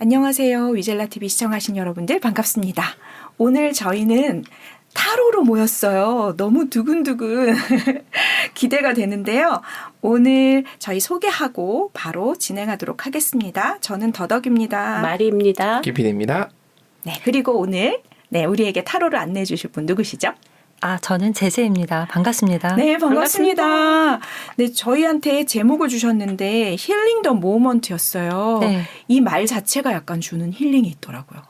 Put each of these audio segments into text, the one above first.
안녕하세요. 위젤라TV 시청하신 여러분들 반갑습니다. 오늘 저희는 타로로 모였어요. 너무 두근두근 기대가 되는데요. 오늘 저희 소개하고 바로 진행하도록 하겠습니다. 저는 더덕입니다. 마리입니다. 기피디입니다. 네, 그리고 오늘 우리에게 타로를 안내해 주실 분 누구시죠? 저는 제재입니다. 반갑습니다. 네, 반갑습니다. 네, 저희한테 제목을 주셨는데 힐링 더 모먼트였어요. 네. 이 말 자체가 약간 주는 힐링이 있더라고요.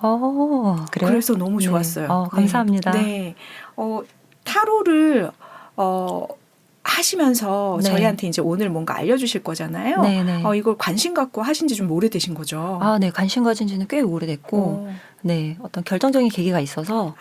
그래요? 그래서 너무 좋았어요. 네. 감사합니다. 네. 타로를 하시면서 네. 저희한테 이제 오늘 뭔가 알려주실 거잖아요. 네네. 이걸 관심 갖고 하신 지 좀 오래되신 거죠? 네. 관심 가진 지는 꽤 오래됐고, 네. 어떤 결정적인 계기가 있어서,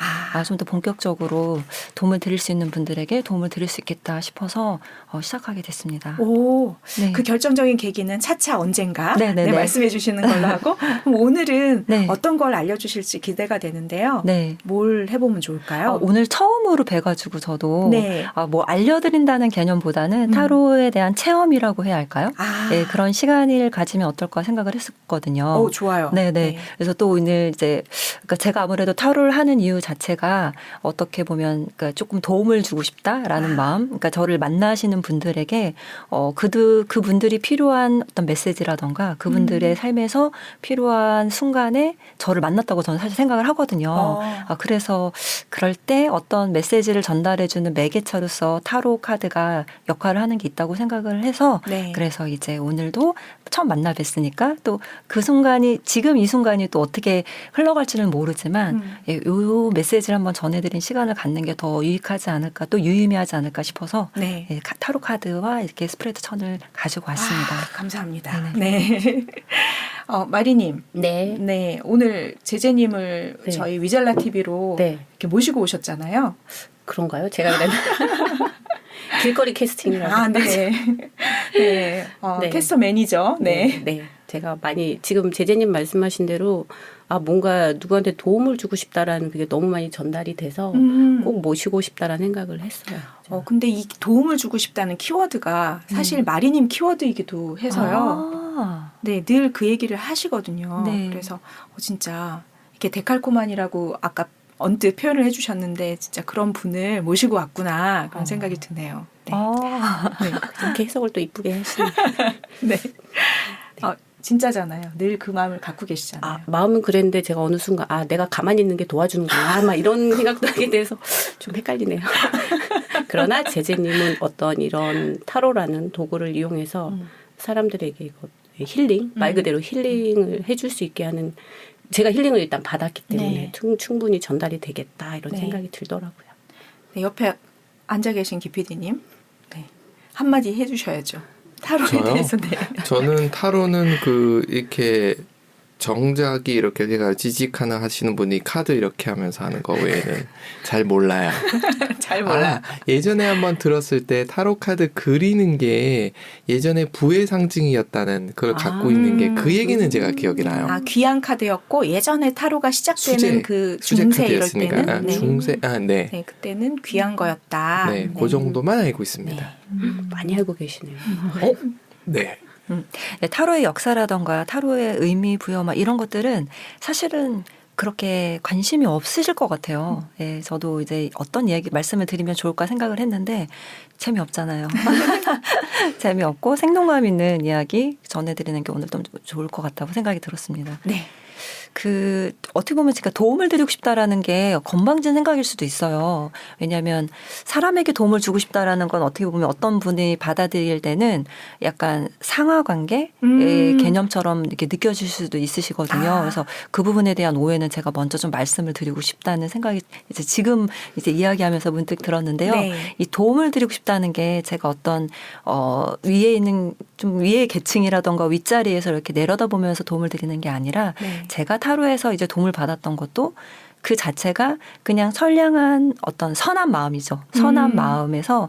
좀 더 본격적으로 도움을 드릴 수 있는 분들에게 도움을 드릴 수 있겠다 싶어서 시작하게 됐습니다. 오, 네. 그 결정적인 계기는 차차 언젠가 네네네. 말씀해 주시는 걸로 하고, 그럼 오늘은 네. 어떤 걸 알려주실지 기대가 되는데요. 네. 뭘 해보면 좋을까요? 오늘 처음으로 뵈가지고 저도, 네. 뭐 알려드린다는 개념보다는 타로에 대한 체험이라고 해야 할까요? 네, 그런 시간을 가지면 어떨까 생각을 했었거든요. 좋아요. 네네. 네. 그래서 또 오늘 그러니까 제가 아무래도 타로를 하는 이유 자체가 어떻게 보면 그러니까 조금 도움을 주고 싶다라는 마음. 그러니까 저를 만나시는 분들에게 그분들이 필요한 어떤 메시지라던가 그분들의 삶에서 필요한 순간에 저를 만났다고 저는 사실 생각을 하거든요. 그래서 그럴 때 어떤 메시지를 전달해주는 매개체로서 타로 카드가 역할을 하는 게 있다고 생각을 해서 네. 그래서 이제 오늘도 처음 만나 뵀으니까 또 그 순간이 지금 이 순간이 또 어떻게 흘러갈지는 모르지만 이 메시지를 한번 전해드린 시간을 갖는 게 더 유익하지 않을까 또 유의미하지 않을까 싶어서 네. 타로 카드와 이렇게 스프레드 천을 가지고 왔습니다. 감사합니다. 네. 마리님. 네. 네. 오늘 제재님을 네. 저희 위젤라 TV로 네. 이렇게 모시고 오셨잖아요. 그런가요? 제가 그랬나? 길거리 캐스팅이라고. 네. 네. 네. 캐스터 매니저. 네. 네. 제가 많이 지금 제재님 말씀하신 대로 뭔가 누구한테 도움을 주고 싶다라는 그게 너무 많이 전달이 돼서 꼭 모시고 싶다라는 생각을 했어요. 근데 이 도움을 주고 싶다는 키워드가 사실 마리님 키워드이기도 해서요. 네, 늘 그 얘기를 하시거든요. 네. 그래서 진짜 이렇게 데칼코만이라고 아까 언뜻 표현을 해주셨는데 진짜 그런 분을 모시고 왔구나 그런 생각이 드네요. 네. 네. 이렇게 해석을 또 이쁘게 하시네요. 네. 진짜잖아요. 늘 그 마음을 갖고 계시잖아요. 마음은 그랬는데 제가 어느 순간 내가 가만히 있는 게 도와주는구나 막 이런 생각도 하게 돼서 좀 헷갈리네요. 그러나 제재님은 어떤 이런 타로라는 도구를 이용해서 사람들에게 힐링, 말 그대로 힐링을 해줄 수 있게 하는 제가 힐링을 일단 받았기 때문에 충분히 전달이 되겠다 이런 생각이 들더라고요. 네, 옆에 앉아 계신 기피디님 한마디 해주셔야죠. 타로에 저요? 대해서. 네. 저는 타로는 이렇게 정작이 이렇게 제가 지직하나 하시는 분이 카드 이렇게 하면서 하는 거 외에는 잘 몰라요. 잘 몰라요. 예전에 한번 들었을 때 타로 카드 그리는 게 예전에 부의 상징이었다는 그걸 갖고 있는 게 그 얘기는 제가 기억이 나요. 귀한 카드였고 예전에 타로가 시작되는 그 중세 이럴 때는 중세 네, 그때는 귀한 거였다. 네, 그 정도만 알고 있습니다. 많이 알고 계시네요. 네. 네, 타로의 역사라던가 타로의 의미 부여 막 이런 것들은 사실은 그렇게 관심이 없으실 것 같아요. 예, 저도 이제 어떤 이야기 말씀을 드리면 좋을까 생각을 했는데 재미없잖아요. 재미없고 생동감 있는 이야기 전해드리는 게 오늘 좀 좋을 것 같다고 생각이 들었습니다. 네. 어떻게 보면 제가 도움을 드리고 싶다라는 게 건방진 생각일 수도 있어요. 왜냐하면 사람에게 도움을 주고 싶다라는 건 어떻게 보면 어떤 분이 받아들일 때는 약간 상하 관계의 개념처럼 이렇게 느껴질 수도 있으시거든요. 그래서 그 부분에 대한 오해는 제가 먼저 좀 말씀을 드리고 싶다는 생각이 이제 지금 이제 이야기하면서 문득 들었는데요. 이 도움을 드리고 싶다는 게 제가 어떤 위에 있는 좀 위의 계층이라던가 윗자리에서 이렇게 내려다보면서 도움을 드리는 게 아니라 제가 타로에서 이제 도움을 받았던 것도 그 자체가 그냥 선량한 어떤 선한 마음이죠. 선한 마음에서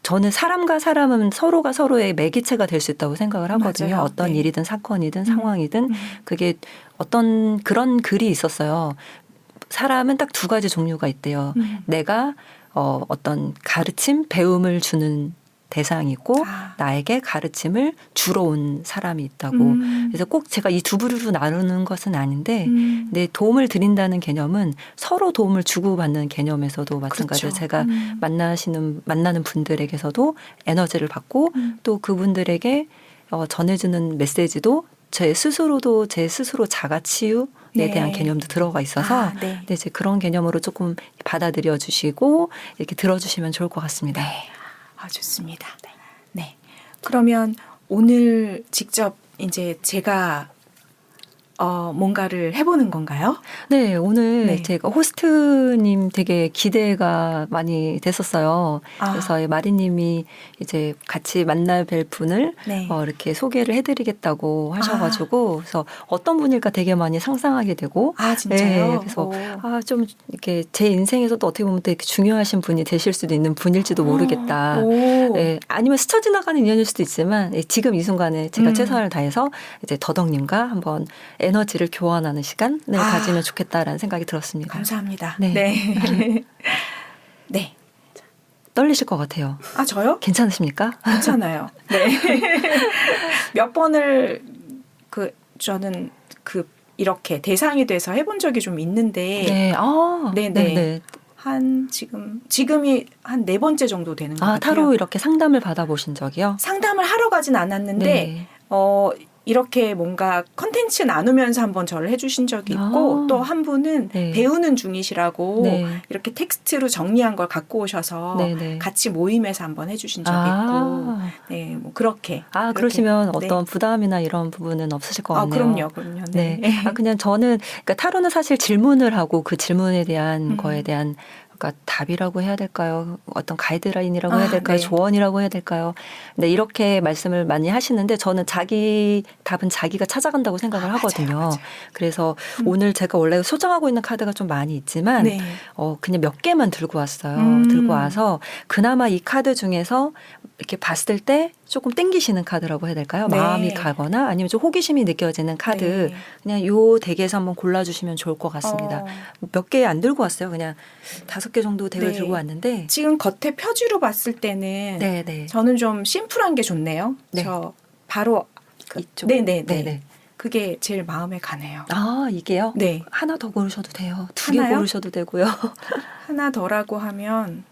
저는 사람과 사람은 서로가 서로의 매개체가 될 수 있다고 생각을 하거든요. 맞아요. 어떤 일이든 사건이든 상황이든 그게 어떤 그런 글이 있었어요. 사람은 딱 두 가지 종류가 있대요. 내가 어떤 가르침, 배움을 주는 대상이고 나에게 가르침을 주러 온 사람이 있다고. 그래서 꼭 제가 이 두 부류로 나누는 것은 아닌데 내 도움을 드린다는 개념은 서로 도움을 주고받는 개념에서도 마찬가지로 그렇죠. 제가 만나는 분들에게서도 에너지를 받고 또 그분들에게 전해주는 메시지도 제 스스로도 제 스스로 자가치유에 네. 대한 개념도 들어가 있어서 네. 네, 이제 그런 개념으로 조금 받아들여 주시고 이렇게 들어주시면 좋을 것 같습니다. 네. 좋습니다. 네. 그러면 오늘 직접 이제 제가 뭔가를 해보는 건가요? 네, 오늘 네. 제가 호스트님 되게 기대가 많이 됐었어요. 그래서 마리님이 이제 같이 만나뵐 분을 네. 이렇게 소개를 해드리겠다고 하셔가지고 그래서 어떤 분일까 되게 많이 상상하게 되고 진짜요? 네, 그래서 오. 좀 이렇게 제 인생에서도 어떻게 보면 되게 중요하신 분이 되실 수도 있는 분일지도 모르겠다. 오. 네, 아니면 스쳐 지나가는 인연일 수도 있지만 지금 이 순간에 제가 최선을 다해서 이제 더덕님과 한번 에너지를 교환하는 시간을 가지면 좋겠다라는 생각이 들었습니다. 감사합니다. 네. 네. 네. 떨리실 것 같아요. 저요? 괜찮으십니까? 괜찮아요. 네. 몇 번을 저는 이렇게 대상이 돼서 해본 적이 좀 있는데 네. 네네. 지금이 한 4번째 정도 되는 것 같아요. 타로 이렇게 상담을 받아보신 적이요? 상담을 하러 가진 않았는데 네. 이렇게 뭔가 컨텐츠 나누면서 한번 저를 해주신 적이 있고 또 한 분은 네. 배우는 중이시라고 네. 이렇게 텍스트로 정리한 걸 갖고 오셔서 네. 같이 모임에서 한번 해주신 적이 있고 네, 뭐 그렇게 그러시면 네. 어떤 부담이나 이런 부분은 없으실 것 같네요. 그럼요. 네. 그냥 저는 그러니까 타로는 사실 질문을 하고 그 질문에 대한 거에 대한 그러니까 답이라고 해야 될까요? 어떤 가이드라인이라고 해야 될까요? 네. 조언이라고 해야 될까요? 네, 이렇게 말씀을 많이 하시는데 저는 자기 답은 자기가 찾아간다고 생각을 하거든요. 맞아요. 그래서 오늘 제가 원래 소장하고 있는 카드가 좀 많이 있지만 네. 그냥 몇 개만 들고 왔어요. 들고 와서 그나마 이 카드 중에서 이렇게 봤을 때 조금 땡기시는 카드라고 해야 될까요? 네. 마음이 가거나 아니면 좀 호기심이 느껴지는 카드 네. 그냥 요 덱에서 한번 골라주시면 좋을 것 같습니다. 몇 개 안 들고 왔어요. 그냥 5개 정도 덱을 네. 들고 왔는데 지금 겉에 표지로 봤을 때는 네. 저는 좀 심플한 게 좋네요. 네. 저 바로 이쪽. 네네. 그게 제일 마음에 가네요. 이게요? 네. 하나 더 고르셔도 돼요. 2개 하나요? 고르셔도 되고요. 하나 더라고 하면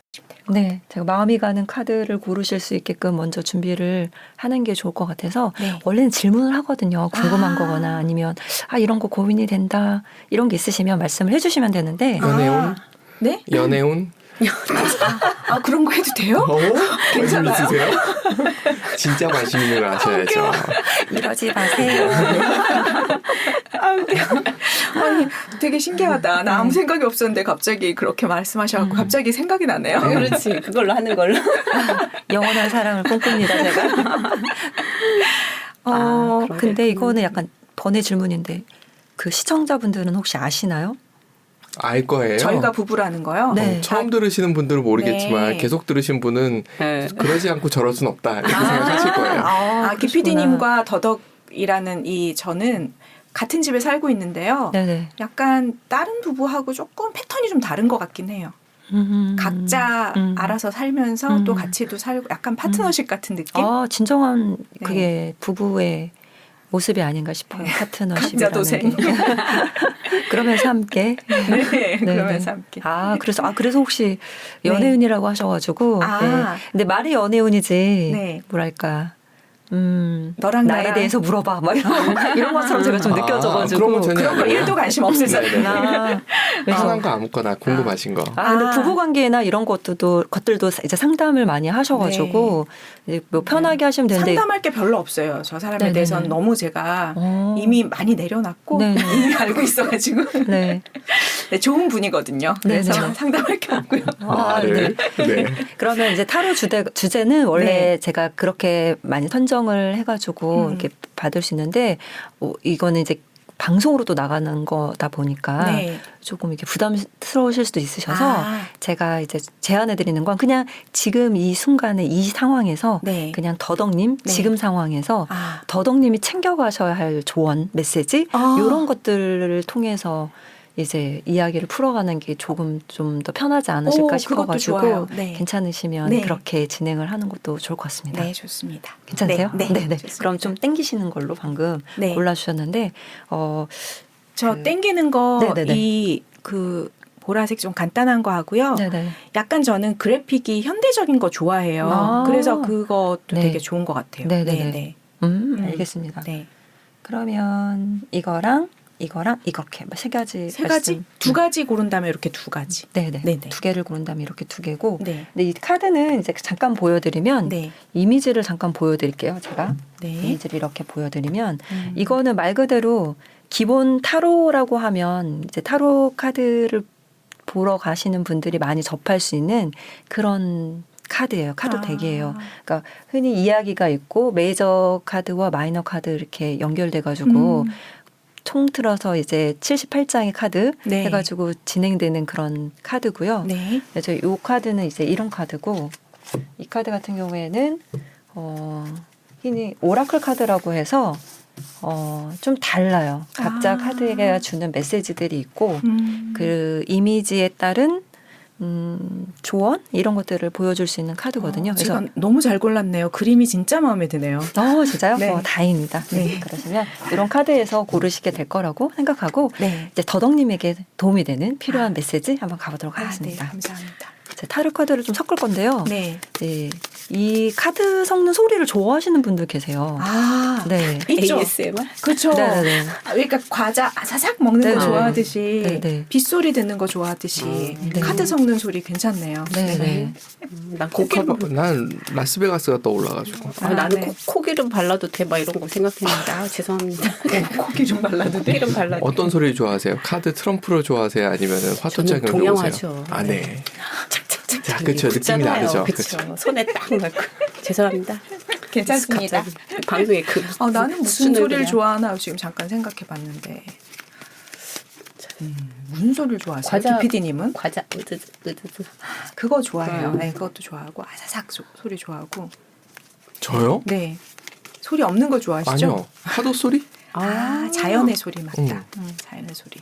네, 제가 마음이 가는 카드를 고르실 수 있게끔 먼저 준비를 하는 게 좋을 것 같아서 네. 원래는 질문을 하거든요. 궁금한 거거나 아니면 이런 거 고민이 된다 이런 게 있으시면 말씀을 해주시면 되는데 연애운? 네? 연애운? 그런 거 해도 돼요? 관심 있으세요? 진짜 관심 있는 걸 아셔야죠. 이러지 마세요. 아니, 되게 신기하다. 나 아무 생각이 없었는데 갑자기 그렇게 말씀하셔갖고 갑자기 생각이 나네요. 그렇지. 그걸로 하는 걸로. 영원한 사랑을 꿈꿉니다 제가. 근데 이거는 약간 번외 질문인데 그 시청자분들은 혹시 아시나요? 알 거예요. 저희가 부부라는 거요? 네. 처음 들으시는 분들은 모르겠지만 네. 계속 들으신 분은 네. 그러지 않고 저럴 순 없다 이렇게 생각하실 거예요. 기피디님과 더덕이라는 저는 같은 집에 살고 있는데요. 네네. 약간 다른 부부하고 조금 패턴이 좀 다른 것 같긴 해요. 각자 알아서 살면서 또 같이도 살고 약간 파트너십 같은 느낌? 진정한 그게 부부의 모습이 아닌가 싶어요. 파트너십이라는 각자 도생. 게. 그러면서 함께. 네, 그러면서 함께. 그래서 혹시 연애운이라고 하셔가지고. 네. 근데 말이 연애운이지. 네. 뭐랄까. 너랑 나에 나랑 대해서 물어봐. 막 이런 것처럼 제가 좀 느껴져가지고. 그런 건 전혀 그런 거 아니에요. 1도 관심 없으세요. 편한 거 아무거나 궁금하신 거. 근데 부부 관계나 이런 것들도 이제 상담을 많이 하셔가지고 이제 뭐 편하게 하시면 되는데. 상담할 게 별로 없어요. 저 사람에 네네네. 대해서는 너무 제가 이미 많이 내려놨고 네네. 이미 알고 있어가지고 네. 네, 좋은 분이거든요. 그래서 네네. 상담할 게 없고요. 말을. 네. 그러면 이제 타로 주제는 원래 네. 제가 그렇게 많이 선정을 해가지고 이렇게 받을 수 있는데 이거는 이제 방송으로도 나가는 거다 보니까 네. 조금 이렇게 부담스러우실 수도 있으셔서 제가 이제 제안해 드리는 건 그냥 지금 이 순간에 이 상황에서 네. 그냥 더덕님 네. 지금 상황에서 더덕님이 챙겨가셔야 할 조언 메시지 이런 것들을 통해서 이제 이야기를 풀어가는 게 조금 좀 더 편하지 않으실까 그것도 싶어가지고 좋아요. 네. 괜찮으시면 네. 그렇게 진행을 하는 것도 좋을 것 같습니다. 네, 좋습니다. 괜찮으세요? 네, 좋습니다. 그럼 좀 땡기시는 걸로 방금 네. 골라주셨는데 저 그- 땡기는 거 네네네. 이 그 보라색 좀 간단한 거 하고요. 네네. 약간 저는 그래픽이 현대적인 거 좋아해요. 아. 그래서 그것도 네. 되게 좋은 것 같아요. 네네네. 네, 알겠습니다. 네. 그러면 이거랑 이렇게 세 가지 세 가지? 말씀. 두 가지 고른 다음에 이렇게 두 가지. 네네. 네네. 두 개를 고른 다음에 이렇게 두 개고. 네. 근데 이 카드는 이제 잠깐 보여드리면 네. 이미지를 잠깐 보여드릴게요. 제가 네. 이미지를 이렇게 보여드리면 음. 이거는 말 그대로 기본 타로라고 하면 이제 타로 카드를 보러 가시는 분들이 많이 접할 수 있는 그런 카드예요. 카드 덱이에요. 그러니까 흔히 이야기가 있고 메이저 카드와 마이너 카드 이렇게 연결돼 가지고 통틀어서 이제 78장의 카드 네. 해가지고 진행되는 그런 카드고요. 네. 그래서 이 카드는 이제 이런 카드고 이 카드 같은 경우에는 흔히 오라클 카드라고 해서 좀 달라요. 각자 아. 카드가 주는 메시지들이 있고 음. 그 이미지에 따른 조언 이런 것들을 보여줄 수 있는 카드거든요. 그래서 제가 너무 잘 골랐네요. 그림이 진짜 마음에 드네요. 진짜요? 네. 다행입니다. 네. 그러시면 이런 카드에서 고르시게 될 거라고 생각하고 네. 이제 더덕님에게 도움이 되는 필요한 메시지 한번 가보도록 네, 하겠습니다. 감사합니다. 제 타로 카드를 좀 섞을 건데요. 네. 네, 이 카드 섞는 소리를 좋아하시는 분들 계세요. 네. 네. 있죠. ASMR? 그렇죠. 네네네. 그러니까 과자 아사삭 먹는 네네. 거 좋아하듯이 네네. 빗소리 듣는 거 좋아하듯이 네. 카드 섞는 소리 괜찮네요. 네네. 난 코기름, 난 라스베가스가 떠올라가지고. 나는 네. 코기름 발라도 돼 막 이런 거 생각했는데 죄송합니다. 고기 좀 발라도 돼. 코기름 발라도 어떤 소리 좋아하세요? 카드 트럼프를 좋아하세요? 아니면 화투장을 저는 동양화죠. 좋아하세요? 아, 네. 착착착. 자, 그쵸. 느낌이 다르죠. 그렇죠. 손에 딱 넣고. 죄송합니다. 괜찮습니다. 갑자기 방송에 그 나는 무슨 수준을 소리를 그냥. 좋아하나 지금 잠깐 생각해 봤는데. 무슨 소리를 좋아하세요? 과자- PD님은? 과자 으드드. 그거 좋아해요. 네, 그것도 좋아하고 아사삭 소리 좋아하고. 저요? 네. 소리 없는 거 좋아하시죠? 아니요. 파도 소리? 자연의 소리 맞다. 음. 자연의 소리.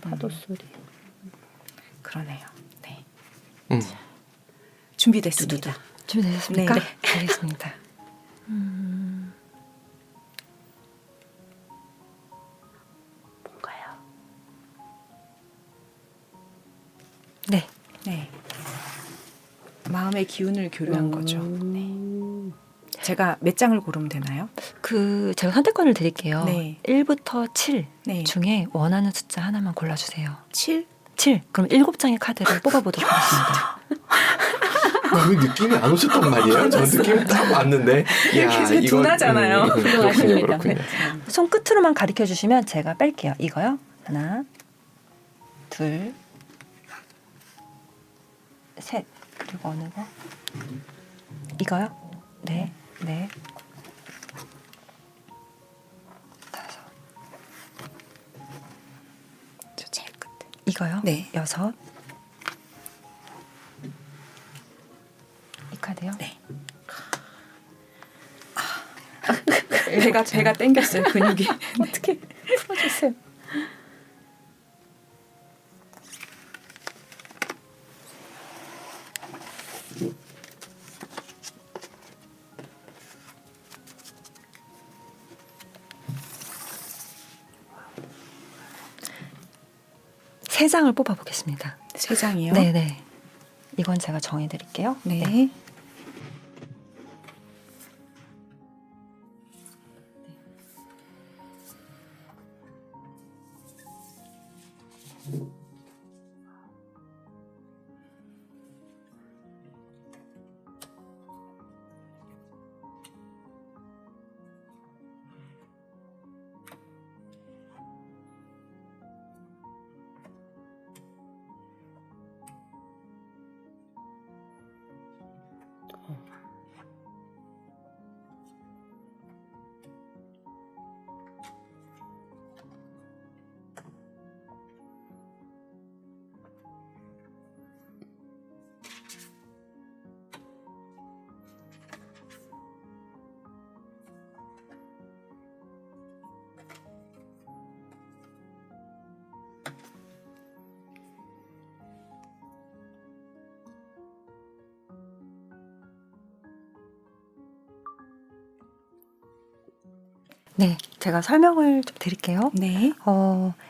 파도 소리. 그러네요. 네. 음. 준비됐습니다. 준비되셨습니까? 네. 알겠습니다. 뭔가요? 네. 네. 마음의 기운을 교류한 거죠. 네. 제가 몇 장을 고르면 되나요? 제가 선택권을 드릴게요. 네. 1부터 7 네. 중에 원하는 숫자 하나만 골라주세요. 7? 7. 그럼 7장의 카드를 뽑아보도록 하겠습니다. 그 느낌이 안 오셨단 말이에요? 저 느낌이 딱 왔는데. 야, 되게 이거 둔하잖아요. 그렇군요. 훌륭하십니다. 그렇군요. 손끝으로만 가르쳐 주시면 제가 뺄게요. 이거요. 하나, 둘, 셋. 그리고 어느 거? 이거요? 네, 네. 다섯. 저 제일 끝에. 이거요? 네. 여섯. 이 카드요? 네. 배가 땡겼어요. 근육이. 어떻게 풀어주세요. 세 장을 뽑아보겠습니다. 3장이요? 네네. 이건 제가 정해드릴게요. 네. 네, 제가 설명을 좀 드릴게요. 네.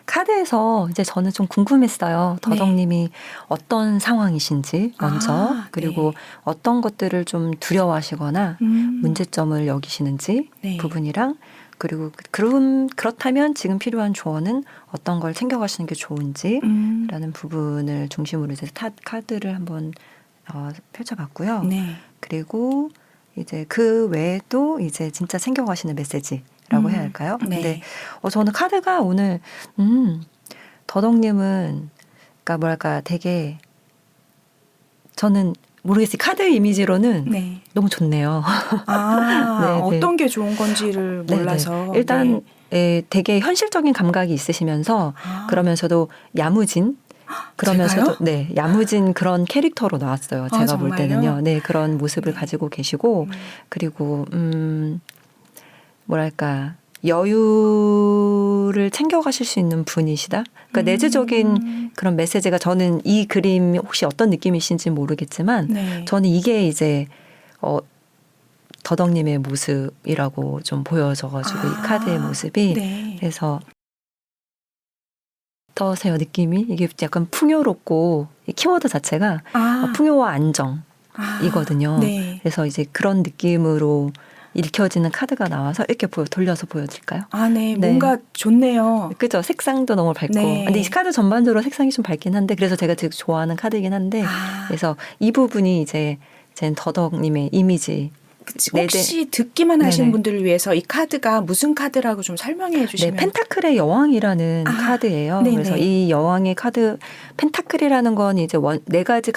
카드에서 이제 저는 좀 궁금했어요. 더덕님이 어떤 상황이신지 먼저 그리고 네. 어떤 것들을 좀 두려워하시거나 문제점을 여기시는지 네. 부분이랑 그리고 그렇다면 지금 필요한 조언은 어떤 걸 챙겨가시는 게 좋은지라는 부분을 중심으로 이제 카드를 한번 펼쳐봤고요. 네. 그리고 이제 그 외에도 이제 진짜 챙겨가시는 메시지라고 해야 할까요? 네. 근데 저는 카드가 오늘 더덕님은 그러니까 뭐랄까 되게 저는 모르겠어요. 카드 이미지로는 네. 너무 좋네요. 아, 네, 어떤 게 좋은 건지를 네, 몰라서. 네. 일단 네. 되게 현실적인 감각이 있으시면서 그러면서도 야무진 그러면서도 제가요? 네 야무진 그런 캐릭터로 나왔어요. 제가 볼 정말요? 때는요. 네 그런 모습을 네. 가지고 계시고 그리고 뭐랄까 여유를 챙겨가실 수 있는 분이시다. 그러니까 내재적인 그런 메시지가 저는 이 그림 혹시 어떤 느낌이신지 모르겠지만 네. 저는 이게 이제 더덕님의 모습이라고 좀 보여져가지고 이 카드의 모습이 네. 그래서 어떠세요 느낌이 이게 약간 풍요롭고 이 키워드 자체가 풍요와 안정이거든요. 네. 그래서 이제 그런 느낌으로 읽혀지는 카드가 나와서 이렇게 돌려서 보여드릴까요? 네. 네. 뭔가 좋네요. 그죠? 색상도 너무 밝고. 네. 근데 이 카드 전반적으로 색상이 좀 밝긴 한데 그래서 제가 되게 좋아하는 카드이긴 한데 그래서 이 부분이 이제 제 더덕님의 이미지. 혹시 듣기만 하신 네네. 분들을 위해서 이 카드가 무슨 카드라고 좀 설명해 주시면. 네, 펜타클의 여왕이라는 카드예요. 네네. 그래서 이 여왕의 카드, 펜타클이라는 건 이제 네 가지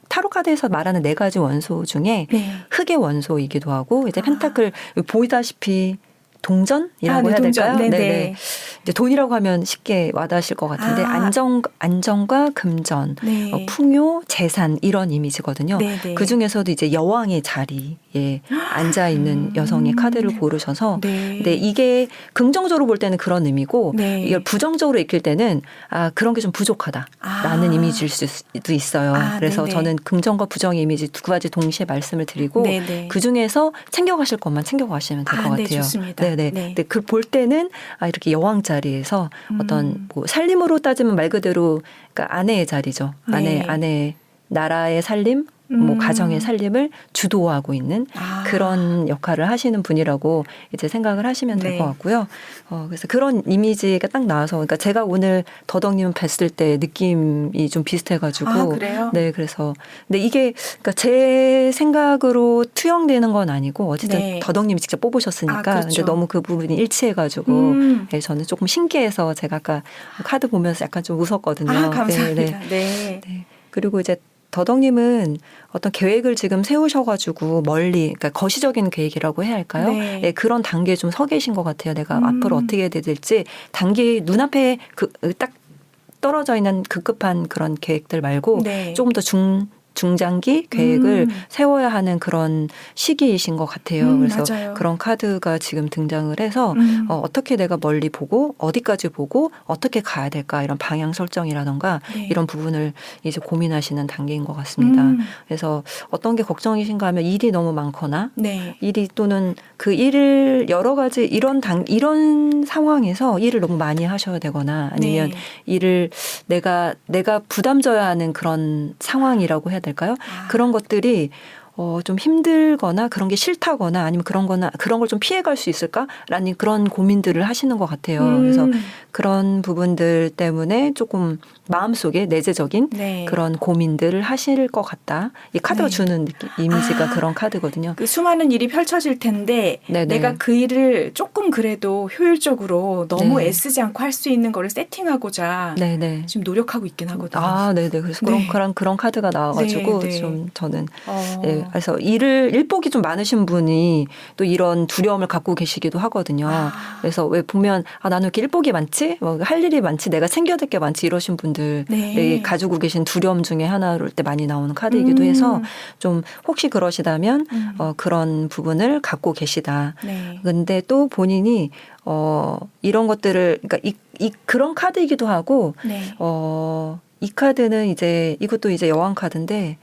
타로 카드에서 말하는 네 가지 원소 중에 네. 흑의 원소이기도 하고, 이제 펜타클 보이다시피 동전이라고 네, 해야 동전. 될까요? 네네. 네네. 이제 돈이라고 하면 쉽게 와닿으실 것 같은데 안정과 금전, 네. 풍요, 재산 이런 이미지거든요. 네네. 그 중에서도 이제 여왕의 자리에 앉아 있는 여성의 카드를 고르셔서, 네. 근데 이게 긍정적으로 볼 때는 그런 의미고, 네. 이걸 부정적으로 읽힐 때는 그런 게 좀 부족하다라는 이미지일 수도 있어요. 그래서 네네. 저는 긍정과 부정의 이미지 두 가지 동시에 말씀을 드리고, 네네. 그 중에서 챙겨가실 것만 챙겨가시면 될 것 같아요. 네, 좋습니다. 네네. 네. 근데 그 볼 때는 이렇게 여왕 자리에서 어떤 뭐 살림으로 따지면 말 그대로 그러니까 아내의 자리죠. 네. 아내 나라의 살림, 뭐 가정의 살림을 주도하고 있는 그런 역할을 하시는 분이라고 이제 생각을 하시면 될 네. 것 같고요. 그래서 그런 이미지가 딱 나와서, 그러니까 제가 오늘 더덕님 뵀을 때 느낌이 좀 비슷해가지고, 그래요? 네, 그래서 근데 이게 그러니까 제 생각으로 투영되는 건 아니고 어쨌든 네. 더덕님이 직접 뽑으셨으니까, 그렇죠. 근데 너무 그 부분이 일치해가지고 네, 저는 조금 신기해서 제가 아까 카드 보면서 약간 좀 웃었거든요. 감사합니다. 네, 네. 네. 그리고 이제 더덕님은 어떤 계획을 지금 세우셔가지고 멀리, 그러니까 거시적인 계획이라고 해야 할까요? 네. 네, 그런 단계에 좀 서 계신 것 같아요. 내가 앞으로 어떻게 해야 될지 단계 눈앞에 딱 떨어져 있는 급급한 그런 계획들 말고 네. 조금 더 중장기 계획을 세워야 하는 그런 시기이신 것 같아요. 그래서 맞아요. 그런 카드가 지금 등장을 해서 어떻게 내가 멀리 보고 어디까지 보고 어떻게 가야 될까 이런 방향 설정이라던가 네. 이런 부분을 이제 고민하시는 단계인 것 같습니다. 그래서 어떤 게 걱정이신가 하면 일이 너무 많거나 네. 일이 또는 그 일을 여러 가지 이런 상황에서 일을 너무 많이 하셔야 되거나 아니면 네. 일을 내가 부담져야 하는 그런 상황이라고 해야 될까요? 그런 것들이 좀 힘들거나 그런 게 싫다거나 아니면 그런 걸 좀 피해갈 수 있을까라는 그런 고민들을 하시는 것 같아요. 그래서 그런 부분들 때문에 조금 마음속에 내재적인 네. 그런 고민들을 하실 것 같다. 이 카드가 네. 주는 이미지가 그런 카드거든요. 그 수많은 일이 펼쳐질 텐데 네네. 내가 그 일을 조금 그래도 효율적으로 너무 네. 애쓰지 않고 할 수 있는 거를 세팅하고자 네네. 지금 노력하고 있긴 하거든요. 네네. 그래서 네. 그런 카드가 나와가지고 네, 네. 좀 저는 네. 그래서 일복이 좀 많으신 분이 또 이런 두려움을 갖고 계시기도 하거든요. 그래서 왜 보면 나는 왜 이렇게 일복이 많지? 할 일이 많지? 내가 챙겨야 될 게 많지? 이러신 분들이 네. 가지고 계신 두려움 중에 하나로 때 많이 나오는 카드이기도 해서 좀 혹시 그러시다면 그런 부분을 갖고 계시다. 네. 근데 또 본인이 이런 것들을 그러니까 그런 카드이기도 하고 네. 이 카드는 이것도 이제 여왕 카드인데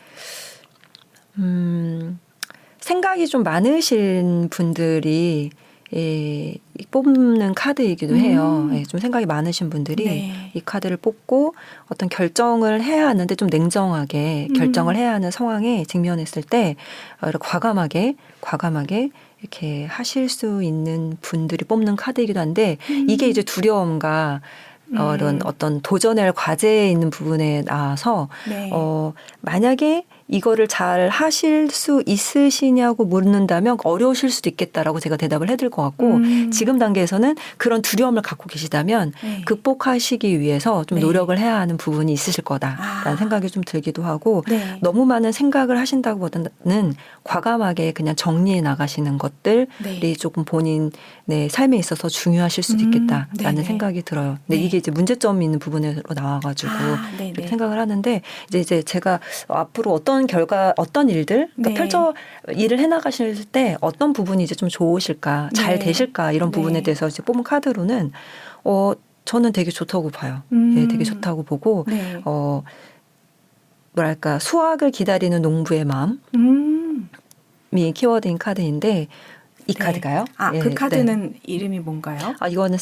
생각이 좀 많으신 분들이 뽑는 카드이기도 해요. 예, 좀 생각이 많으신 분들이 네. 이 카드를 뽑고 어떤 결정을 해야 하는데 좀 냉정하게 결정을 해야 하는 상황에 직면했을 때 이렇게 과감하게 이렇게 하실 수 있는 분들이 뽑는 카드이기도 한데 이게 이제 두려움과 이런 어떤 도전해야 할 과제에 있는 부분에 나와서 네. 만약에 이거를 잘 하실 수 있으시냐고 묻는다면 어려우실 수도 있겠다라고 제가 대답을 해드릴 것 같고 지금 단계에서는 그런 두려움을 갖고 계시다면 네. 극복하시기 위해서 좀 네. 노력을 해야 하는 부분이 있으실 거다라는 생각이 좀 들기도 하고 네. 너무 많은 생각을 하신다기보다는 과감하게 그냥 정리해 나가시는 것들이 네. 조금 본인의 삶에 있어서 중요하실 수도 있겠다라는 네네. 생각이 들어요. 근데 네. 이게 이제 문제점이 있는 부분으로 나와가지고 네네. 이렇게 생각을 하는데 이제 제가 앞으로 어떤 일들 그러니까 네. 일을 해나가실 때 어떤 부분이 이제 좀 좋으실까, 잘 네. 되실까 이런 부분에 네. 대해서 이제 뽑은 카드로는 저는 되게 좋다고 봐요. 예, 되게 좋다고 보고 네. 뭐랄까 수확을 기다리는 농부의 마음이 키워드인 카드인데 이 네. 카드가요? 아, 예, 그 카드는 네. 이름이 뭔가요? 이거는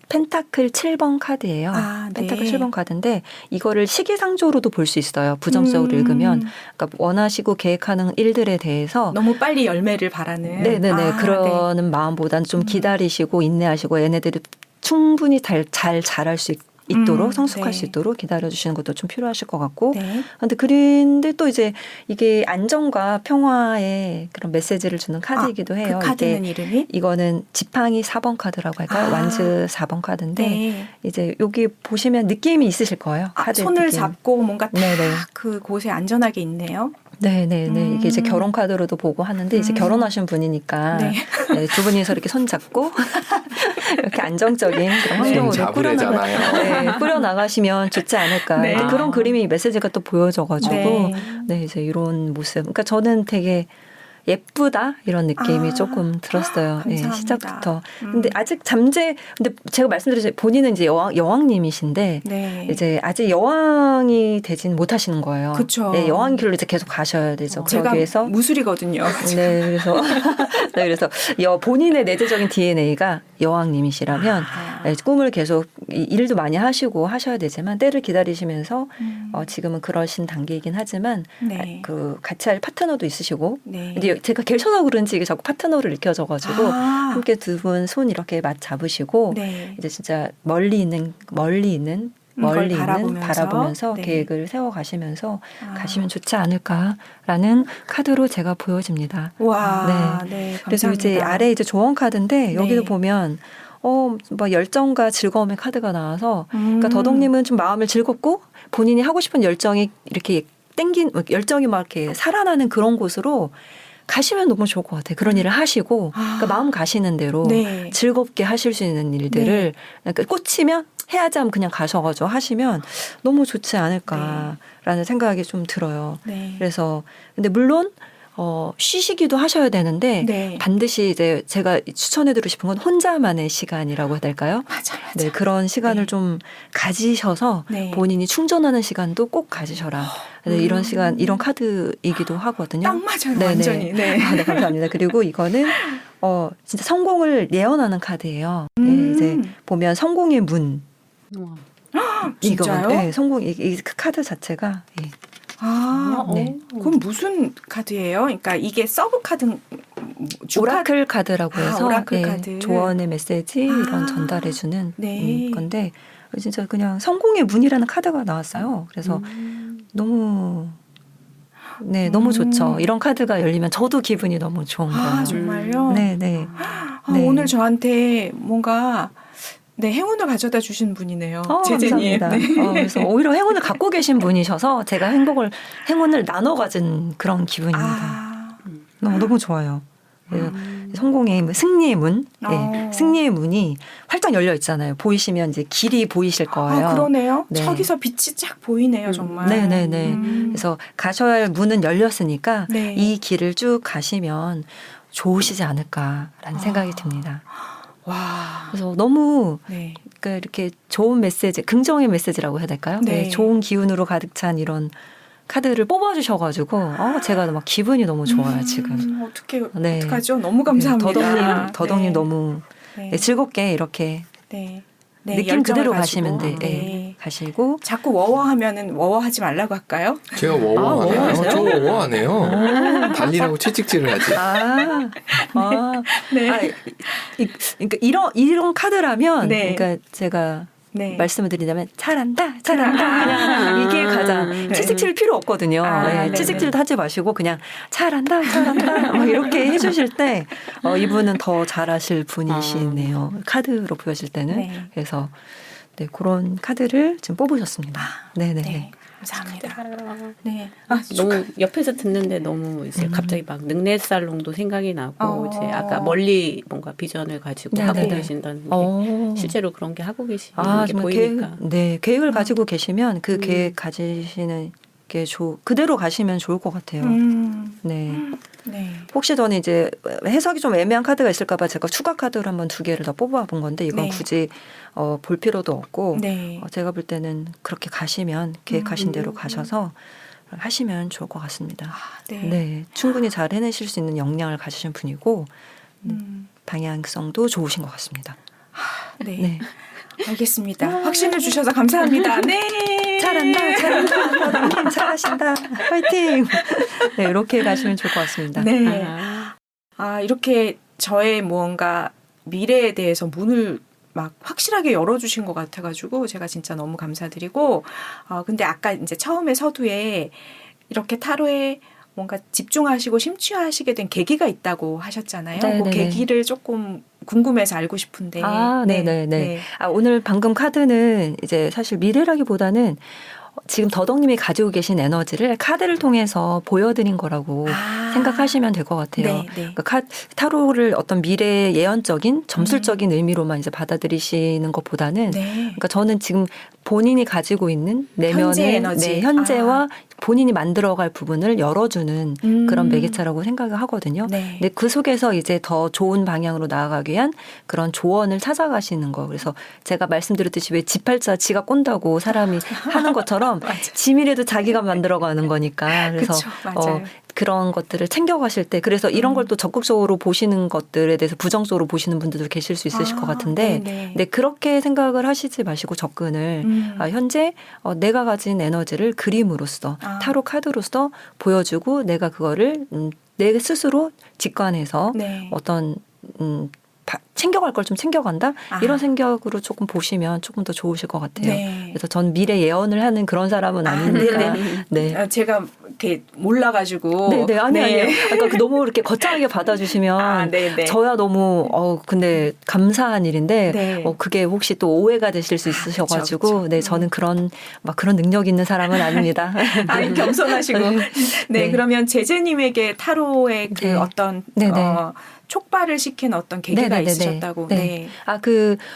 펜타클 7번 카드예요. 아, 네. 펜타클 7번 카드인데 이거를 시기상조로도 볼 수 있어요. 부정적으로 읽으면. 그러니까 원하시고 계획하는 일들에 대해서 너무 빨리 열매를 바라는. 네네네. 그러는 마음보다는 좀 기다리시고 인내하시고 얘네들이 충분히 잘 자랄 수 있도록 성숙할 네. 수 있도록 기다려주시는 것도 좀 필요하실 것 같고 네. 근데 또 이제 이게 안정과 평화의 그런 메시지를 주는 카드이기도 해요. 그 카드는 이름이? 이거는 지팡이 4번 카드라고 할까요? 완즈 4번 카드인데 네. 이제 여기 보시면 느낌이 있으실 거예요. 카드 손을 느낌. 잡고 뭔가 딱 네네. 그 곳에 안전하게 있네요. 네네네. 이게 이제 결혼 카드로도 보고 하는데 이제 결혼하신 분이니까 네. 네, 두 분이서 이렇게 손 잡고 이렇게 안정적인 그런 환경으로 잡으래잖아요. 꾸려나가시면 좋지 않을까. 네. 근데 그런 그림이 메시지가 또 보여져가지고 네. 네, 이제 이런 모습. 그러니까 저는 되게 예쁘다 이런 느낌이 조금 들었어요. 예, 감사합니다. 시작부터. 근데 아직 근데 제가 말씀드렸죠. 본인은 이제 여왕님이신데 네. 이제 아직 여왕이 되진 못하시는 거예요. 그쵸. 네, 여왕 길로 이제 계속 가셔야 되죠. 제가 그러기 위해서 무술이거든요. 네, 그래서 네, 그래서 본인의 내재적인 DNA가 여왕님이시라면 꿈을 계속 일도 많이 하시고 하셔야 되지만 때를 기다리시면서 지금은 그러신 단계이긴 하지만 네. 그 같이 할 파트너도 있으시고 네. 근데 제가 계셔서 그런지 이게 자꾸 파트너를 느껴져가지고 함께 두 분 손 이렇게 맞 잡으시고 네. 이제 진짜 멀리 있는 바라보면서 네. 계획을 세워가시면서 가시면 좋지 않을까라는 카드로 제가 보여집니다. 와, 네. 감사합니다. 그래서 이제 아래 이제 조언 카드인데 여기도 네. 보면 뭐 열정과 즐거움의 카드가 나와서 그러니까 더덕님은 좀 마음을 즐겁고 본인이 하고 싶은 열정이 이렇게 열정이 막 이렇게 살아나는 그런 곳으로 가시면 너무 좋을 것 같아요. 그런 일을 하시고 그러니까 마음 가시는 대로 네. 즐겁게 하실 수 있는 일들을 그러니까 꽂히면 해야지 하면 그냥 가셔가지고 하시면 너무 좋지 않을까라는 생각이 좀 들어요. 네. 그래서 근데 물론 쉬시기도 하셔야 되는데 네. 반드시 이제 제가 추천해드리고 싶은 건 혼자만의 시간이라고 해야 될까요? 맞아. 네, 그런 시간을 네. 좀 가지셔서 네. 본인이 충전하는 시간도 꼭 가지셔라. 네, 이런 시간, 이런 카드이기도 하거든요. 딱 맞아요. 네네. 완전히. 네. 네, 감사합니다. 그리고 이거는 진짜 성공을 예언하는 카드예요. 네, 이제 보면 성공의 문. 진짜요? 네, 이 카드 자체가 예. 네. 그럼 무슨 카드예요? 그러니까 이게 서브 카드 오라클 카드라고 해서 오라클 카드. 조언의 메시지 이런 전달해주는 네. 건데 진짜 그냥 성공의 문이라는 카드가 나왔어요. 그래서 너무 너무 좋죠. 이런 카드가 열리면 저도 기분이 너무 좋은 거예요. 정말요? 네. 네. 오늘 저한테 뭔가 행운을 가져다 주신 분이네요. 제재님. 감사합니다. 네. 그래서 오히려 행운을 갖고 계신 분이셔서 제가 행운을 나눠 가진 그런 기분입니다. 너무 좋아요. 성공의 승리의 문, 승리의 문이 활짝 열려 있잖아요. 보이시면 이제 길이 보이실 거예요. 그러네요. 네. 저기서 빛이 쫙 보이네요, 정말. 네네네. 그래서 가셔야 할 문은 열렸으니까 네. 이 길을 쭉 가시면 좋으시지 않을까라는 생각이 듭니다. 와. 그래서 너무 네. 그러니까 이렇게 좋은 메시지, 긍정의 메시지라고 해야 될까요? 네. 좋은 기운으로 가득 찬 이런 카드를 뽑아주셔가지고 제가 막 기분이 너무 좋아요 지금. 네. 어떡하죠? 너무 감사합니다. 더덕님 네. 너무 네. 즐겁게 이렇게 네. 네, 느낌 열정을 그대로 가지고. 가시면 돼. 네. 네. 가시고 자꾸 워워하면은 워워하지 말라고 할까요? 제가 워워하네요. 워워하세요? 저 워워하네요. 달리라고 채찍질을 하지. 네. 그러니까 이런 카드라면, 네. 그러니까 제가 네. 말씀을 드리자면 잘한다. 그냥 이게 가장 채찍질 필요 없거든요. 네. 채찍질도 하지 마시고 그냥 잘한다. 막 이렇게 해주실 때 이분은 더 잘하실 분이시네요. 카드로 보여질 때는. 네. 그래서 네, 그런 카드를 지금 뽑으셨습니다. 네네. 네. 감사합니다. 네. 너무 옆에서 듣는데 너무 이제 갑자기 막 능례살롱도 생각이 나고 이제 아까 멀리 뭔가 비전을 가지고 네네네. 하고 계신다는 게 실제로 그런 게 하고 계시는 게 정말 보이니까. 계획을 가지고 계시면 그 계획 가지시는 게 그대로 가시면 좋을 것 같아요. 네. 네. 혹시 저는 이제 해석이 좀 애매한 카드가 있을까봐 제가 추가 카드를 한번 2개를 더 뽑아본 건데 이건 네. 굳이 볼 필요도 없고 네. 제가 볼 때는 그렇게 가시면 계획하신 대로 가셔서 하시면 좋을 것 같습니다. 네. 네, 충분히 잘 해내실 수 있는 역량을 가지신 분이고 방향성도 좋으신 것 같습니다. 네. 네. 알겠습니다. 확신을 주셔서 감사합니다. 네. 잘한다. 잘하신다. 파이팅. 네, 이렇게 가시면 좋을 것 같습니다. 네. 이렇게 저의 무언가 미래에 대해서 문을 막 확실하게 열어주신 것 같아가지고 제가 진짜 너무 감사드리고, 근데 아까 이제 처음에 서두에 이렇게 타로에 뭔가 집중하시고 심취하시게 된 계기가 있다고 하셨잖아요. 그 계기를 조금 궁금해서 알고 싶은데. 네네네. 오늘 방금 카드는 이제 사실 미래라기보다는 지금 더덕님이 가지고 계신 에너지를 카드를 통해서 보여드린 거라고 생각하시면 될 것 같아요. 네, 네. 그러니까 타로를 어떤 미래 예언적인 점술적인 의미로만 이제 받아들이시는 것보다는 그러니까 저는 지금 본인이 가지고 있는 내면의 현재 에너지. 현재와 본인이 만들어갈 부분을 열어주는 그런 매개체라고 생각을 하거든요. 네. 근데 그 속에서 이제 더 좋은 방향으로 나아가기 위한 그런 조언을 찾아가시는 거. 그래서 제가 말씀드렸듯이 왜 지팔자 지가 꼰다고 사람이 하는 것처럼 지미래도 자기가 만들어가는 거니까. 그래서 그쵸, 맞아요. 그런 것들을 챙겨가실 때 그래서 이런 걸 또 적극적으로 보시는 것들에 대해서 부정적으로 보시는 분들도 계실 수 있으실 것 같은데 근데 그렇게 생각을 하시지 마시고 접근을 현재 내가 가진 에너지를 그림으로써 타로 카드로서 보여주고 내가 그거를 내 스스로 직관해서 어떤 챙겨갈 걸 좀 챙겨간다 이런 생각으로 조금 보시면 조금 더 좋으실 것 같아요. 네. 그래서 전 미래 예언을 하는 그런 사람은 아니니까. 네. 제가 이렇게 몰라가지고. 네네 아니에요. 그러니까 너무 이렇게 거창하게 받아주시면 저야 너무 근데 감사한 일인데 그게 혹시 또 오해가 되실 수 있으셔가지고 그쵸. 네 저는 그런 능력 있는 사람은 아닙니다. 아니 겸손하시고. 네, 그러면 제재님에게 타로의 그 어떤 촉발을 시킨 어떤 계기가 있으셨다고. 네.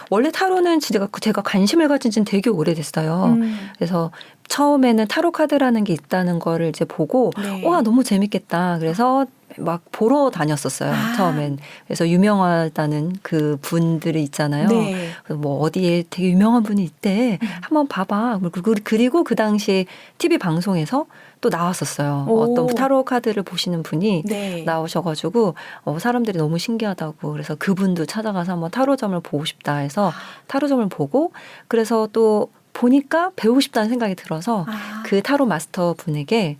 원래 타로는 제가 관심을 가진 지는 되게 오래됐어요. 그래서 처음에는 타로 카드라는 게 있다는 거를 이제 보고 와 너무 재밌겠다. 그래서 막 보러 다녔었어요. 처음엔. 그래서 유명하다는 그 분들이 있잖아요. 그래서 뭐 어디에 되게 유명한 분이 있대. 한번 봐봐. 그리고 그 당시 TV 방송에서 또 나왔었어요. 어떤 타로 카드를 보시는 분이 나오셔가지고 사람들이 너무 신기하다고 그래서 그분도 찾아가서 한번 타로점을 보고 싶다 해서 타로점을 보고 그래서 또 보니까 배우고 싶다는 생각이 들어서 그 타로 마스터 분에게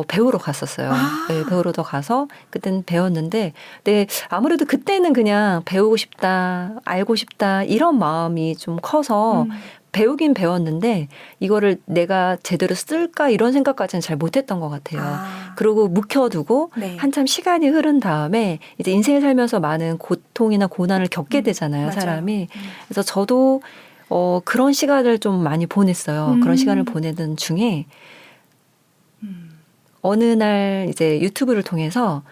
배우러 갔었어요. 네, 배우러 더 가서 그때는 배웠는데 네, 아무래도 그때는 그냥 배우고 싶다, 알고 싶다 이런 마음이 좀 커서 배우긴 배웠는데 이거를 내가 제대로 쓸까 이런 생각까지는 잘 못했던 것 같아요. 그리고 묵혀두고 한참 시간이 흐른 다음에 이제 인생을 살면서 많은 고통이나 고난을 겪게 되잖아요. 사람이. 그래서 저도 그런 시간을 좀 많이 보냈어요. 그런 시간을 보내던 중에 어느 날 이제 유튜브를 통해서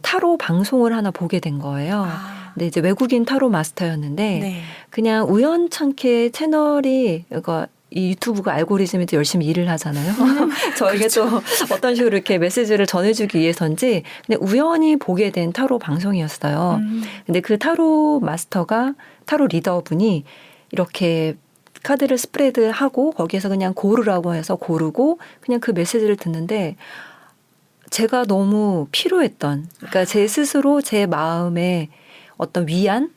타로 방송을 하나 보게 된 거예요. 근데 이제 외국인 타로 마스터였는데 그냥 우연찮게 채널이 이 유튜브가 알고리즘에도 열심히 일을 하잖아요. 저에게 또 어떤 식으로 이렇게 메시지를 전해주기 위해서인지 그냥 우연히 보게 된 타로 방송이었어요. 근데 그 타로 마스터가 타로 리더분이 이렇게 카드를 스프레드하고 거기에서 그냥 고르라고 해서 고르고 그냥 그 메시지를 듣는데 제가 너무 피로했던, 그러니까 제 스스로 제 마음에 어떤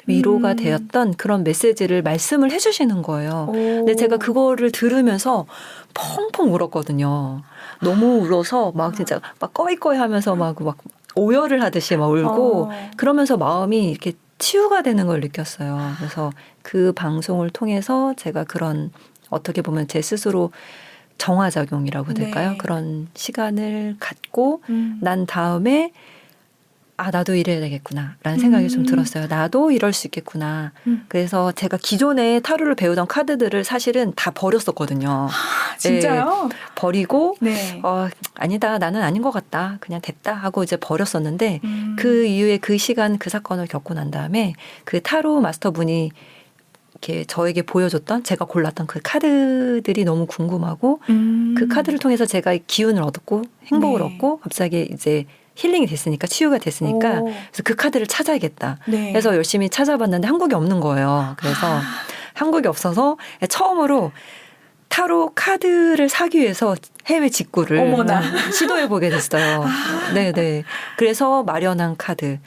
위로가 되었던 그런 메시지를 말씀을 해주시는 거예요. 근데 제가 그거를 들으면서 펑펑 울었거든요. 너무 울어서 막 진짜 막 꺼이꺼이 하면서 막 오열을 하듯이 막 울고 그러면서 마음이 이렇게 치유가 되는 걸 느꼈어요. 그래서 그 방송을 통해서 제가 그런 어떻게 보면 제 스스로 정화작용이라고 해야 될까요? 네. 그런 시간을 갖고 난 다음에 나도 이래야 되겠구나 라는 생각이 좀 들었어요. 나도 이럴 수 있겠구나. 그래서 제가 기존에 타로를 배우던 카드들을 사실은 다 버렸었거든요. 진짜요? 네, 버리고 네. 아니다, 나는 아닌 것 같다, 그냥 됐다 하고 이제 버렸었는데 그 이후에 그 시간 그 사건을 겪고 난 다음에 그 타로 마스터분이 이렇게 저에게 보여줬던 제가 골랐던 그 카드들이 너무 궁금하고 그 카드를 통해서 제가 기운을 얻었고 행복을 네. 얻고 갑자기 이제 힐링이 됐으니까 치유가 됐으니까 그래서 그 카드를 찾아야겠다. 네. 그래서 열심히 찾아봤는데 한국에 없는 거예요. 그래서 한국에 없어서 처음으로 타로 카드를 사기 위해서 해외 직구를 어머나. 시도해보게 됐어요. 네네. 그래서 마련한 카드를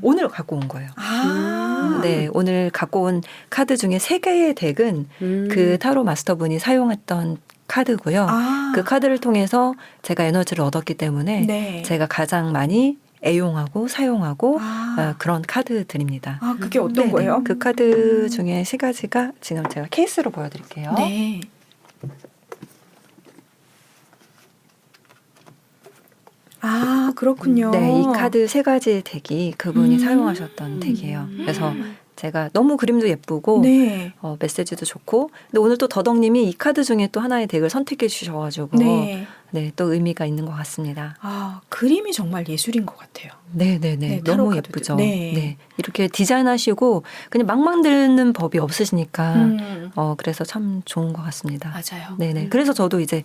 오늘 갖고 온 거예요. 네, 오늘 갖고 온 카드 중에 3개의 덱은 그 타로 마스터분이 사용했던 카드고요. 그 카드를 통해서 제가 에너지를 얻었기 때문에 네. 제가 가장 많이 애용하고 사용하고 그런 카드들입니다. 그게 어떤 네네. 거예요? 그 카드 중에 3가지가 지금 제가 케이스로 보여드릴게요. 네. 그렇군요. 네, 이 카드 3가지 덱이 그분이 사용하셨던 덱이에요. 그래서 제가 너무 그림도 예쁘고 네. 메시지도 좋고 근데 오늘 또 더덕님이 이 카드 중에 또 하나의 덱을 선택해 주셔가지고 네. 네, 또 의미가 있는 것 같습니다. 그림이 정말 예술인 것 같아요. 네네네. 네, 타로 너무 카드도. 예쁘죠. 네. 네. 이렇게 디자인하시고 그냥 막 만드는 법이 없으시니까 그래서 참 좋은 것 같습니다. 맞아요. 네네. 그래서 저도 이제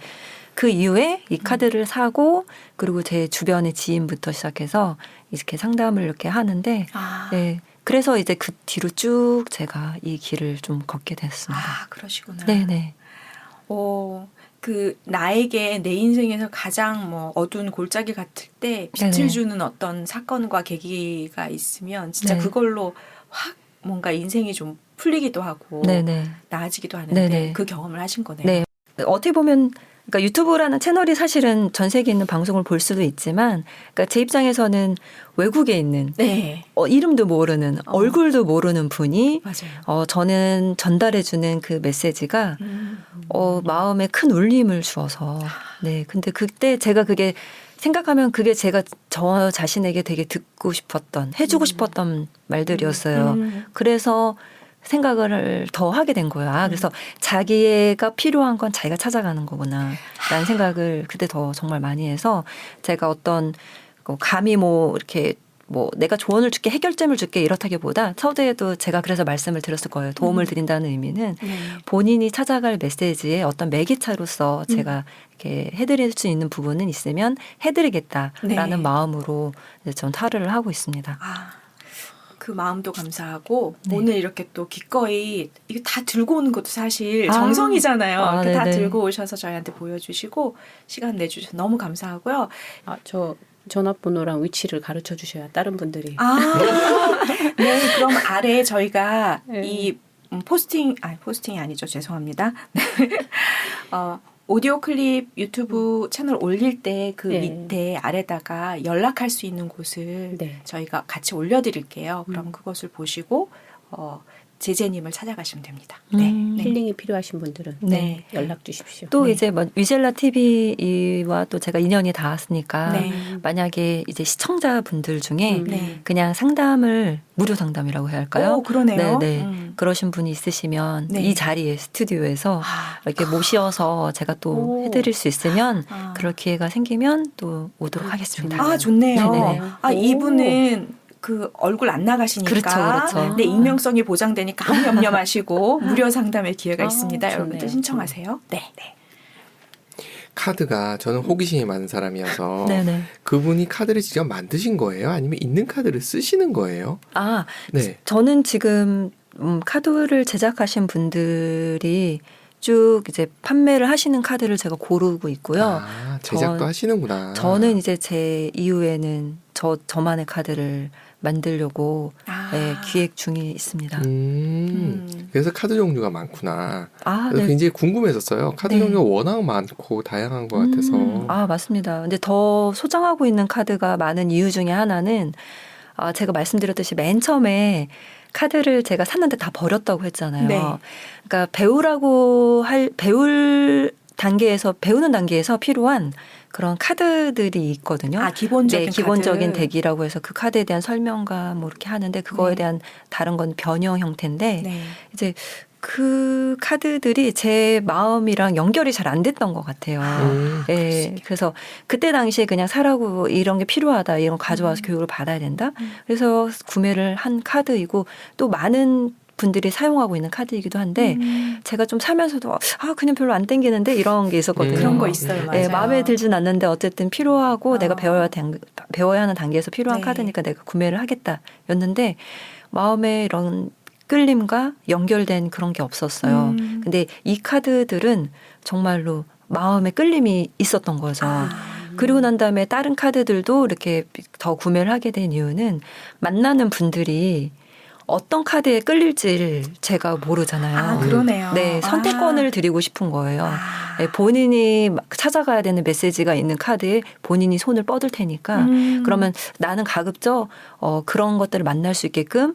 그 이후에 이 카드를 사고 그리고 제 주변의 지인부터 시작해서 이렇게 상담을 이렇게 하는데 네. 그래서 이제 그 뒤로 쭉 제가 이 길을 좀 걷게 됐습니다. 그러시구나. 네네. 그 나에게 내 인생에서 가장 어두운 골짜기 같을 때 빛을 네네. 주는 어떤 사건과 계기가 있으면 진짜 네. 그걸로 확 뭔가 인생이 좀 풀리기도 하고 네네. 나아지기도 하는데 네네. 그 경험을 하신 거네요. 네. 어떻게 보면 그러니까 유튜브라는 채널이 사실은 전 세계에 있는 방송을 볼 수도 있지만 그러니까 제 입장에서는 외국에 있는 네. 이름도 모르는 얼굴도 모르는 분이 맞아요. 저는 전달해주는 그 메시지가 마음에 큰 울림을 주어서 네 근데 그때 제가 그게 생각하면 그게 제가 저 자신에게 되게 듣고 싶었던 해주고 싶었던 말들이었어요. 그래서 생각을 더 하게 된 거예요. 그래서 자기가 필요한 건 자기가 찾아가는 거구나 라는 생각을 그때 더 정말 많이 해서 제가 어떤 감히 이렇게 내가 조언을 줄게 해결점을 줄게 이렇다기보다 처제에도 제가 그래서 말씀을 드렸을 거예요. 도움을 드린다는 의미는 본인이 찾아갈 메시지의 어떤 매개차로서 제가 이렇게 해드릴 수 있는 부분은 있으면 해드리겠다라는 마음으로 전 타로를 하고 있습니다. 그 마음도 감사하고 오늘 이렇게 또 기꺼이 이거 다 들고 오는 것도 사실 정성이잖아요. 이렇게 다 들고 오셔서 저희한테 보여주시고 시간 내주셔서 너무 감사하고요. 저 전화번호랑 위치를 가르쳐 주셔야 다른 분들이. 네, 그럼 아래 저희가 이 포스팅이 아니죠. 죄송합니다. 오디오 클립 유튜브 채널 올릴 때 그 밑에 아래다가 연락할 수 있는 곳을 저희가 같이 올려드릴게요. 그럼 그것을 보시고 제재님을 찾아가시면 됩니다. 힐링이 필요하신 분들은 연락 주십시오. 또 이제 위젤라 TV와 또 제가 인연이 닿았으니까 만약에 이제 시청자분들 중에 그냥 상담을 무료 상담이라고 해야 할까요? 그러네요. 그러신 분이 있으시면 이 자리에 스튜디오에서 이렇게 모셔서 제가 또 해드릴 수 있으면 그럴 기회가 생기면 또 오도록 하겠습니다. 좋네요. 네네. 이분은 그 얼굴 안 나가시니까 그렇죠. 네, 익명성이 보장되니까 아무 염려 마시고 무료 상담의 기회가 있습니다. 여러분들 신청하세요. 네. 카드가 저는 호기심이 많은 사람이어서 네네. 그분이 카드를 직접 만드신 거예요? 아니면 있는 카드를 쓰시는 거예요? 저는 지금 카드를 제작하신 분들이 쭉 이제 판매를 하시는 카드를 제가 고르고 있고요. 아, 제작도 하시는구나. 저는 이제 제 이후에는 저만의 카드를 만들려고 네, 기획 중에 있습니다. 그래서 카드 종류가 많구나. 아, 그래서 네. 굉장히 궁금했었어요. 카드 네. 종류가 워낙 많고 다양한 것 같아서. 아, 맞습니다. 근데 더 소장하고 있는 카드가 많은 이유 중에 하나는 제가 말씀드렸듯이 맨 처음에 카드를 제가 샀는데 다 버렸다고 했잖아요. 네. 그러니까 배우는 단계에서 필요한 그런 카드들이 있거든요. 기본적인 네, 기본적인 카드. 덱이라고 해서 그 카드에 대한 설명과 뭐 이렇게 하는데 그거에 네. 대한 다른 건 변형 형태인데 네. 이제 그 카드들이 제 마음이랑 연결이 잘 안 됐던 것 같아요. 예, 그래서 그때 당시에 그냥 사라고 이런 게 필요하다, 이런 거 가져와서 교육을 받아야 된다. 그래서 구매를 한 카드이고 또 많은 분들이 사용하고 있는 카드이기도 한데 제가 좀 사면서도 그냥 별로 안 땡기는데 이런 게 있었거든요. 그런 거 있어요. 맞아요. 예, 마음에 들진 않는데 어쨌든 필요하고 내가 어. 배워야 하는 단계에서 필요한 네. 카드니까 내가 구매를 하겠다였는데 마음에 이런 끌림과 연결된 그런 게 없었어요. 근데 이 카드들은 정말로 마음에 끌림이 있었던 거죠. 그리고 난 다음에 다른 카드들도 이렇게 더 구매를 하게 된 이유는 만나는 분들이 어떤 카드에 끌릴지를 제가 모르잖아요. 그러네요. 네, 선택권을 드리고 싶은 거예요. 네, 본인이 찾아가야 되는 메시지가 있는 카드에 본인이 손을 뻗을 테니까 그러면 나는 가급적 그런 것들을 만날 수 있게끔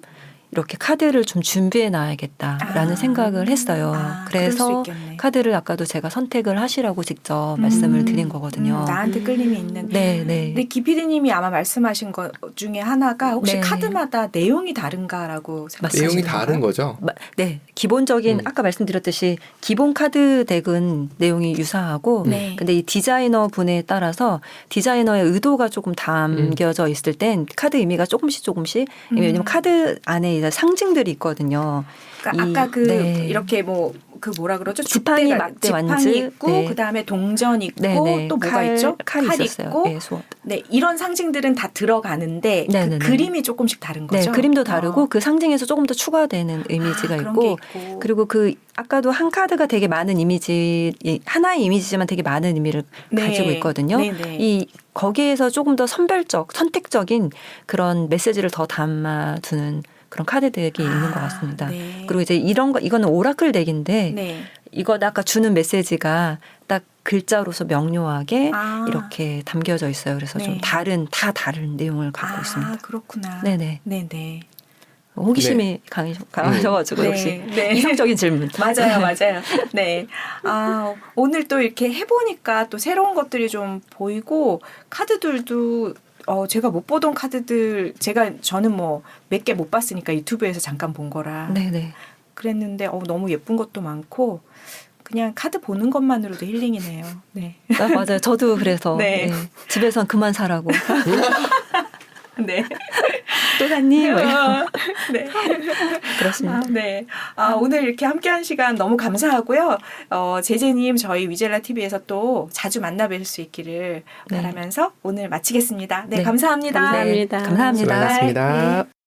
이렇게 카드를 좀 준비해 놔야겠다라는 생각을 했어요. 그럴 수 그래서 있겠네. 카드를 아까도 제가 선택을 하시라고 직접 말씀을 드린 거거든요. 나한테 끌림이 있는. 네, 네. 근데 기피디님이 아마 말씀하신 것 중에 하나가 혹시 네. 카드마다 내용이 다른가라고 생각하시는 내용이 건가요? 다른 거죠? 네, 기본적인 아까 말씀드렸듯이 기본 카드 덱은 내용이 유사하고 네. 근데 이 디자이너 분에 따라서 디자이너의 의도가 조금 담겨져 있을 땐 카드 의미가 조금씩 왜냐면 카드 안에 이제 상징들이 있거든요. 그러니까 아까 네. 이렇게 그 뭐라 그러죠? 지팡이, 막대, 완즈. 지팡이 있고 네. 그다음에 동전 있고 네. 또 뭐가 있죠? 칼이 칼 있었어요. 있고 네, 수업. 네, 이런 상징들은 다 들어가는데 네, 그 네, 네. 그림이 조금씩 다른 네, 거죠. 그림도 다르고 그 상징에서 조금 더 추가되는 이미지가 그런 있고, 게 있고. 그리고 그 아까도 한 카드가 되게 많은 이미지, 하나의 이미지지만 되게 많은 의미를 네. 가지고 있거든요. 네, 네. 이 거기에서 조금 더 선택적인 그런 메시지를 더 담아두는 그런 카드 덱이 있는 것 같습니다. 네. 그리고 이제 이거는 오라클 덱인데 네. 이거 아까 주는 메시지가 딱 글자로서 명료하게 이렇게 담겨져 있어요. 그래서 네. 좀 다 다른 내용을 갖고 있습니다. 그렇구나. 네네. 네네. 호기심이 강하셔가지고 역시 네. 이상적인 질문. 맞아요. 네. 오늘 또 이렇게 해보니까 또 새로운 것들이 좀 보이고 카드들도 제가 못 보던 카드들 저는 뭐 몇 개 못 봤으니까 유튜브에서 잠깐 본 거라 네네. 그랬는데 너무 예쁜 것도 많고 그냥 카드 보는 것만으로도 힐링이네요. 네. 맞아요. 저도 그래서 네. 네. 집에선 그만 사라고. 네. 또 샀니? 네. 그렇습니다. 네. 오늘 이렇게 함께한 시간 너무 감사하고요. 제제님 저희 위젤라 TV에서 또 자주 만나뵐 수 있기를 네. 바라면서 오늘 마치겠습니다. 네, 네. 감사합니다. 감사합니다. 감사합니다. 수고하셨습니다. 네.